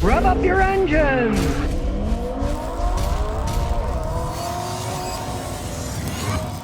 Rev up your engines!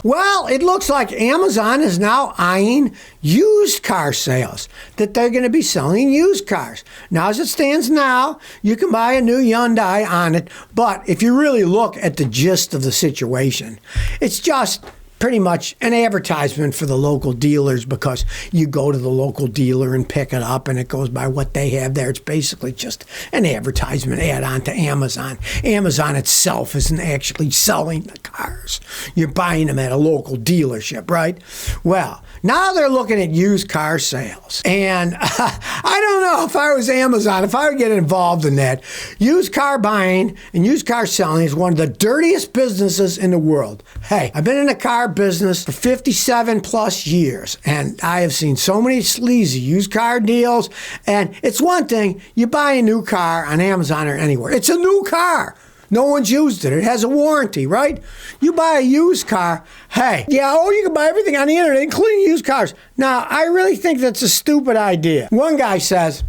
Well, it looks like Amazon is now eyeing used car sales, that they're going to be selling used cars. Now, as it stands now, you can buy a new Hyundai on it, but if you really look at the gist of the situation, it's just pretty much an advertisement for the local dealers, because you go to the local dealer and pick it up and it goes by what they have there. It's basically just an advertisement add-on to Amazon. Amazon itself isn't actually selling the cars. You're buying them at a local dealership, right? Well, now they're looking at used car sales. And I don't know if I was Amazon, if I would get involved in that. Used car buying and used car selling is one of the dirtiest businesses in the world. Hey, I've been in the car business for 57 plus years, and I have seen so many sleazy used car deals. And it's one thing, you buy a new car on Amazon or anywhere. It's a new car. No one's used it. It has a warranty, right? You buy a used car, hey, yeah, you can buy everything on the internet, including used cars. Now, I really think that's a stupid idea. One guy says,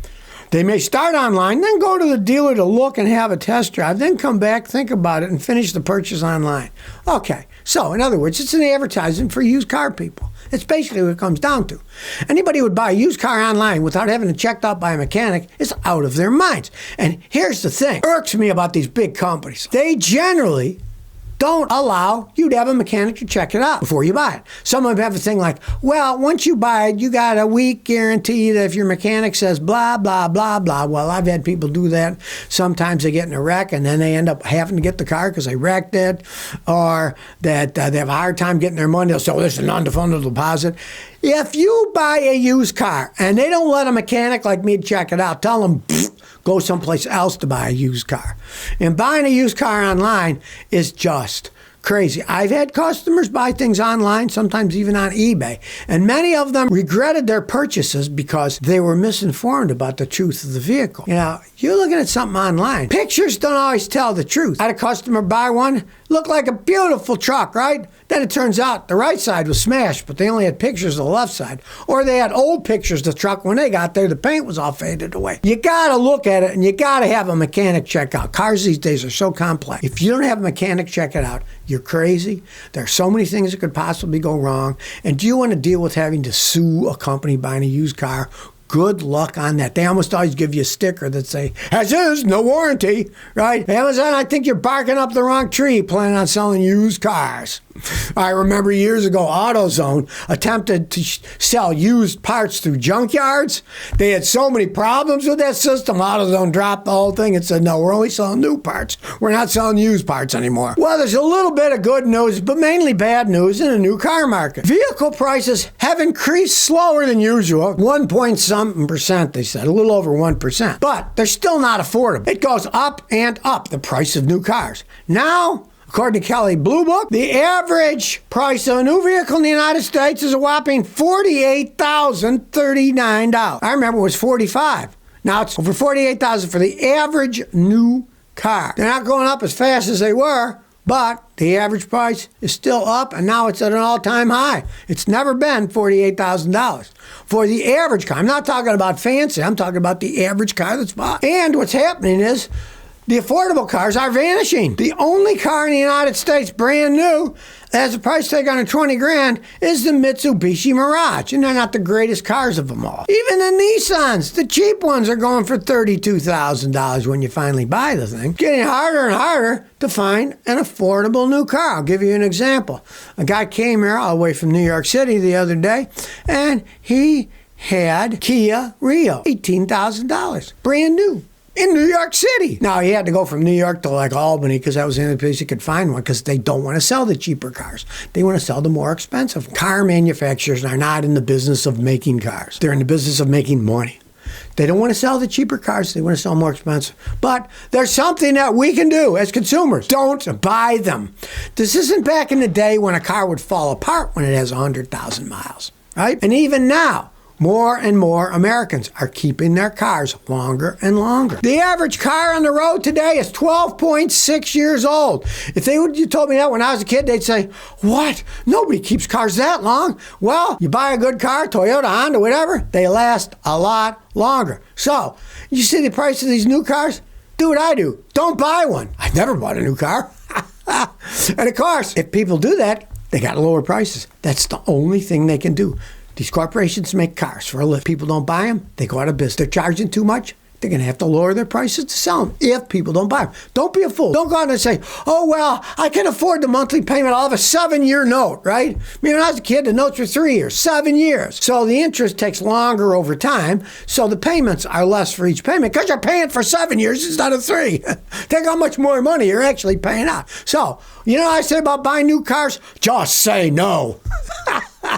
they may start online, then go to the dealer to look and have a test drive, then come back, think about it, and finish the purchase online. Okay, so in other words, it's an advertisement for used car people. It's basically what it comes down to. Anybody who would buy a used car online without having it checked out by a mechanic is out of their minds. And here's the thing, irks me about these big companies. They generally don't allow you to have a mechanic to check it out before you buy it. Some of them have a thing like, well, once you buy it, you got a week guarantee that if your mechanic says blah, blah, blah, blah. Well, I've had people do that. Sometimes they get in a wreck and then they end up having to get the car because they wrecked it, or that they have a hard time getting their money. They'll say, oh, this is a non-refundable deposit. If you buy a used car and they don't let a mechanic like me check it out, tell them, go someplace else to buy a used car. And buying a used car online is just crazy. I've had customers buy things online, sometimes even on eBay, and many of them regretted their purchases because they were misinformed about the truth of the vehicle. You know, you're looking at something online. Pictures don't always tell the truth. I had a customer buy one, looked like a beautiful truck, right? Then it turns out the right side was smashed, but they only had pictures of the left side. Or they had old pictures of the truck. When they got there, the paint was all faded away. You gotta look at it, and you gotta have a mechanic check out. Cars these days are so complex. If you don't have a mechanic check it out, you're crazy. There are so many things that could possibly go wrong. And do you want to deal with having to sue a company buying a used car? Good luck on that. They almost always give you a sticker that say, as is, no warranty, right? Amazon, I think you're barking up the wrong tree planning on selling used cars. I remember years ago, AutoZone attempted to sell used parts through junkyards. They had so many problems with that system, AutoZone dropped the whole thing and said, no, we're only selling new parts. We're not selling used parts anymore. Well, there's a little bit of good news, but mainly bad news in the new car market. Vehicle prices have increased slower than usual, 1.something%, they said, a little over 1%. But they're still not affordable. It goes up and up, the price of new cars. Now, according to Kelley Blue Book, the average price of a new vehicle in the United States is a whopping $48,039. I remember it was $45,000. Now it's over $48,000 for the average new car. They're not going up as fast as they were, but the average price is still up, and now it's at an all-time high. It's never been $48,000 for the average car. I'm not talking about fancy. I'm talking about the average car that's bought. And what's happening is the affordable cars are vanishing. The only car in the United States, brand new, that has a price tag on $20,000 is the Mitsubishi Mirage. And they're not the greatest cars of them all. Even the Nissans, the cheap ones, are going for $32,000 when you finally buy the thing. Getting harder and harder to find an affordable new car. I'll give you an example. A guy came here all the way from New York City the other day, and he had Kia Rio, $18,000, brand new. In New York City. Now, he had to go from New York to like Albany because that was the only place he could find one, because they don't want to sell the cheaper cars. They want to sell the more expensive. Car manufacturers are not in the business of making cars. They're in the business of making money. They don't want to sell the cheaper cars. They want to sell more expensive. But there's something that we can do as consumers. Don't buy them. This isn't back in the day when a car would fall apart when it has 100,000 miles, right? And even now, more and more Americans are keeping their cars longer and longer. The average car on the road today is 12.6 years old. If you told me that when I was a kid, they'd say, what? Nobody keeps cars that long. Well, you buy a good car, Toyota, Honda, whatever, they last a lot longer. So, you see the price of these new cars? Do what I do. Don't buy one. I've never bought a new car. And of course, if people do that, they got to lower prices. That's the only thing they can do. These corporations make cars for a living. People don't buy them, they go out of business. They're charging too much. They're going to have to lower their prices to sell them if people don't buy them. Don't be a fool. Don't go out and say, oh, well, I can afford the monthly payment. I'll have a 7-year note, right? I mean, when I was a kid, the notes were 3 years, 7 years. So the interest takes longer over time. So the payments are less for each payment because you're paying for 7 years instead of 3. Think how much more money you're actually paying out. So, you know what I say about buying new cars? Just say no.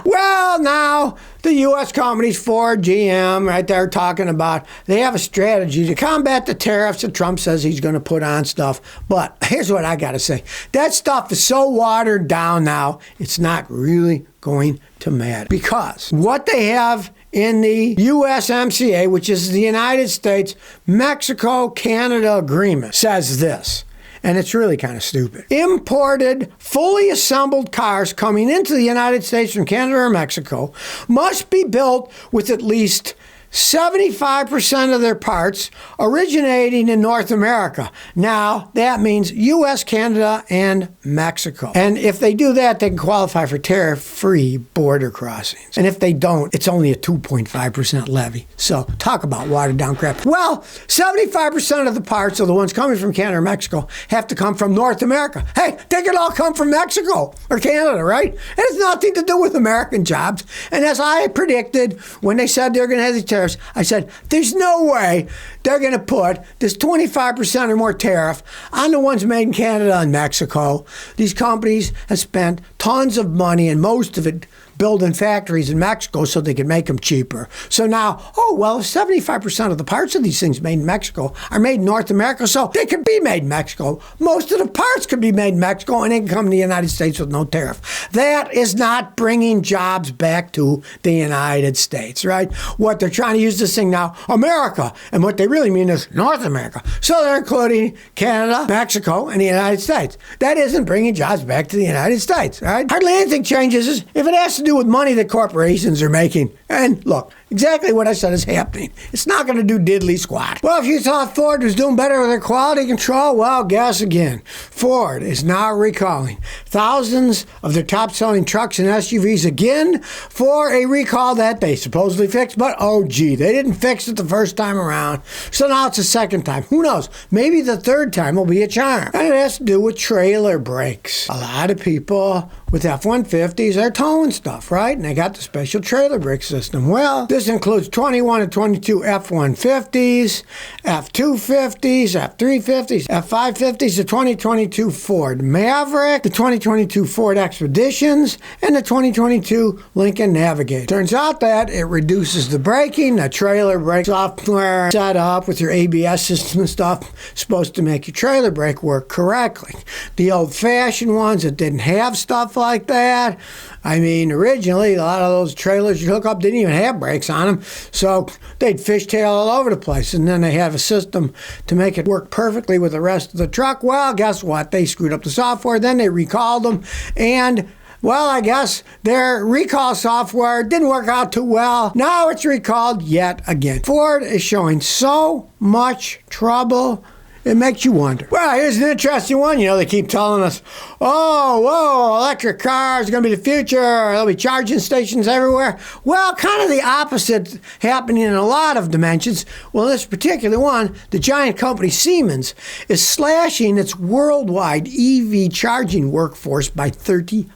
Well, now, the U.S. companies, Ford, GM, right there talking about, they have a strategy to combat the tariffs that Trump says he's going to put on stuff. But here's what I got to say. That stuff is so watered down now, it's not really going to matter. Because what they have in the USMCA, which is the United States, Mexico, Canada agreement, says this. And it's really kind of stupid. Imported, fully assembled cars coming into the United States from Canada or Mexico must be built with at least 75% of their parts originating in North America. Now, that means U.S., Canada, and Mexico. And if they do that, they can qualify for tariff-free border crossings. And if they don't, it's only a 2.5% levy. So, talk about watered-down crap. Well, 75% of the parts of the ones coming from Canada or Mexico have to come from North America. Hey, they can all come from Mexico or Canada, right? It has nothing to do with American jobs. And as I predicted when they said they're going to have these tariffs, I said, there's no way they're going to put this 25% or more tariff on the ones made in Canada and Mexico. These companies have spent tons of money, and most of it building factories in Mexico so they could make them cheaper. So now, 75% of the parts of these things made in Mexico are made in North America, so they can be made in Mexico. Most of the parts could be made in Mexico, and they can come to the United States with no tariff. That is not bringing jobs back to the United States, right? What they're trying to use this thing now, America, and what they really mean is North America. So they're including Canada, Mexico, and the United States. That isn't bringing jobs back to the United States, right? Hardly anything changes if it has to do with money that corporations are making. And look, exactly what I said is happening. It's not going to do diddly squat. Well, if you thought Ford was doing better with their quality control, well, guess again. Ford is now recalling thousands of their top-selling trucks and SUVs again for a recall that they supposedly fixed, but they didn't fix it the first time around. So now it's the second time. Who knows? Maybe the third time will be a charm. And it has to do with trailer brakes. A lot of people with F-150s are towing stuff, right? And they got the special trailer brake system. Well, this includes 21 and 22 F-150s, F-250s, F-350s, F-550s, the 2022 Ford Maverick, the 2022 Ford Expeditions, and the 2022 Lincoln Navigator. Turns out that it reduces the braking. The trailer brake software set up with your ABS system and stuff supposed to make your trailer brake work correctly. The old-fashioned ones that didn't have stuff like that, I mean, originally, a lot of those trailers you hook up didn't even have brakes on them, so they'd fishtail all over the place, and then they have a system to make it work perfectly with the rest of the truck. Well, guess what? They screwed up the software, then they recalled them, and well, I guess their recall software didn't work out too well. Now it's recalled yet again. Ford is showing so much trouble, it makes you wonder. Well, here's an interesting one. You know, they keep telling us, electric cars are going to be the future. There'll be charging stations everywhere. Well, kind of the opposite happening in a lot of dimensions. Well, this particular one, the giant company Siemens is slashing its worldwide EV charging workforce by 35%.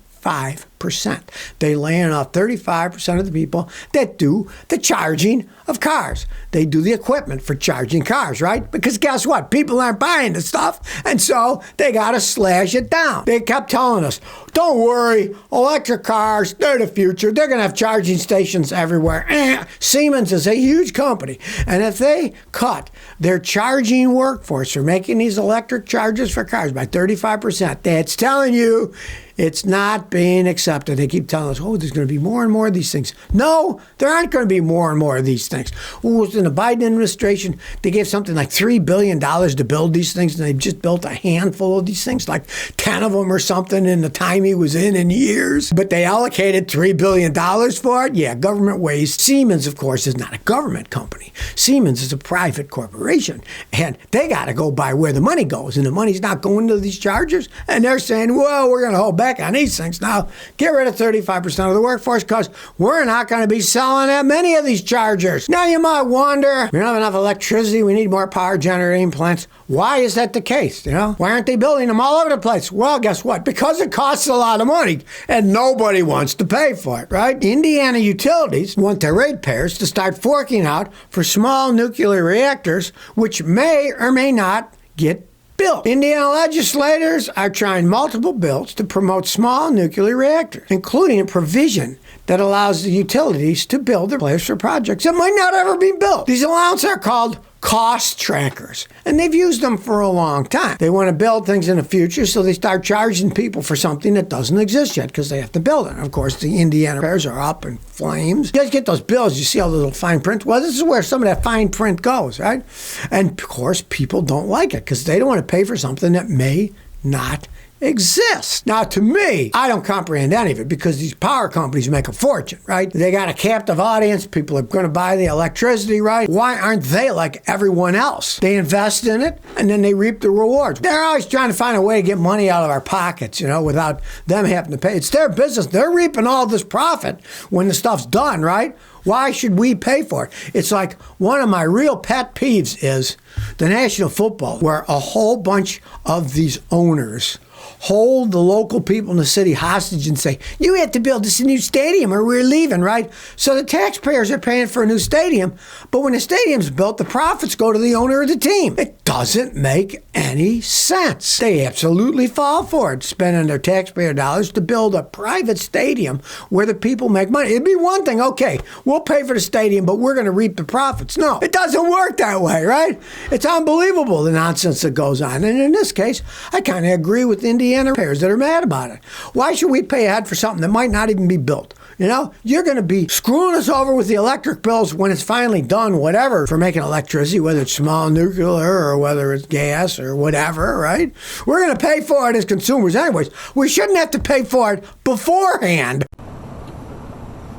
They laying off 35% of the people that do the charging of cars. They do the equipment for charging cars, right? Because guess what? People aren't buying the stuff, and so they got to slash it down. They kept telling us, don't worry, electric cars, they're the future. They're going to have charging stations everywhere. Siemens is a huge company, and if they cut their charging workforce for making these electric chargers for cars by 35%, that's telling you it's not being accepted accept it. They keep telling us, oh, there's going to be more and more of these things. No, there aren't going to be more and more of these things. Well, in the Biden administration, they gave something like $3 billion to build these things, and they've just built a handful of these things, like 10 of them or something in the time he was in years. But they allocated $3 billion for it. Yeah, government waste. Siemens, of course, is not a government company. Siemens is a private corporation, and they got to go by where the money goes, and the money's not going to these chargers, and they're saying, well, we're going to hold back on these things now. Get rid of 35% of the workforce because we're not going to be selling that many of these chargers. Now, you might wonder, we don't have enough electricity, we need more power generating plants. Why is that the case? Why aren't they building them all over the place? Well, guess what? Because it costs a lot of money, and nobody wants to pay for it, right? Indiana utilities want their ratepayers to start forking out for small nuclear reactors, which may or may not get built. Indiana legislators are trying multiple bills to promote small nuclear reactors, including a provision that allows the utilities to build their plans for projects that might not ever be built. These allowances are called cost trackers, and they've used them for a long time. They want to build things in the future, so they start charging people for something that doesn't exist yet because they have to build it. And of course, the Indiana fares are up in flames. You guys get those bills, you see all the little fine print. Well, this is where some of that fine print goes, right? And of course, people don't like it because they don't want to pay for something that may not exist. Now, to me, I don't comprehend any of it because these power companies make a fortune, right? They got a captive audience. People are going to buy the electricity, right? Why aren't they like everyone else? They invest in it and then they reap the rewards. They're always trying to find a way to get money out of our pockets, without them having to pay. It's their business. They're reaping all this profit when the stuff's done, right? Why should we pay for it? It's like one of my real pet peeves is the National Football, where a whole bunch of these owners hold the local people in the city hostage and say, you have to build us a new stadium or we're leaving, right? So the taxpayers are paying for a new stadium, but when the stadium's built, the profits go to the owner of the team. It doesn't make any sense. They absolutely fall for it, spending their taxpayer dollars to build a private stadium where the people make money. It'd be one thing, okay, we'll pay for the stadium, but we're going to reap the profits. No, it doesn't work that way, right? It's unbelievable, the nonsense that goes on. And in this case, I kind of agree with Indiana payers that are mad about it. Why should we pay ahead for something that might not even be built? You're going to be screwing us over with the electric bills when it's finally done, whatever, for making electricity, whether it's small nuclear or whether it's gas or whatever, right? We're going to pay for it as consumers anyways. We shouldn't have to pay for it beforehand.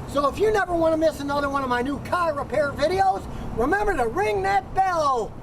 So if you never want to miss another one of my new car repair videos, remember to ring that bell.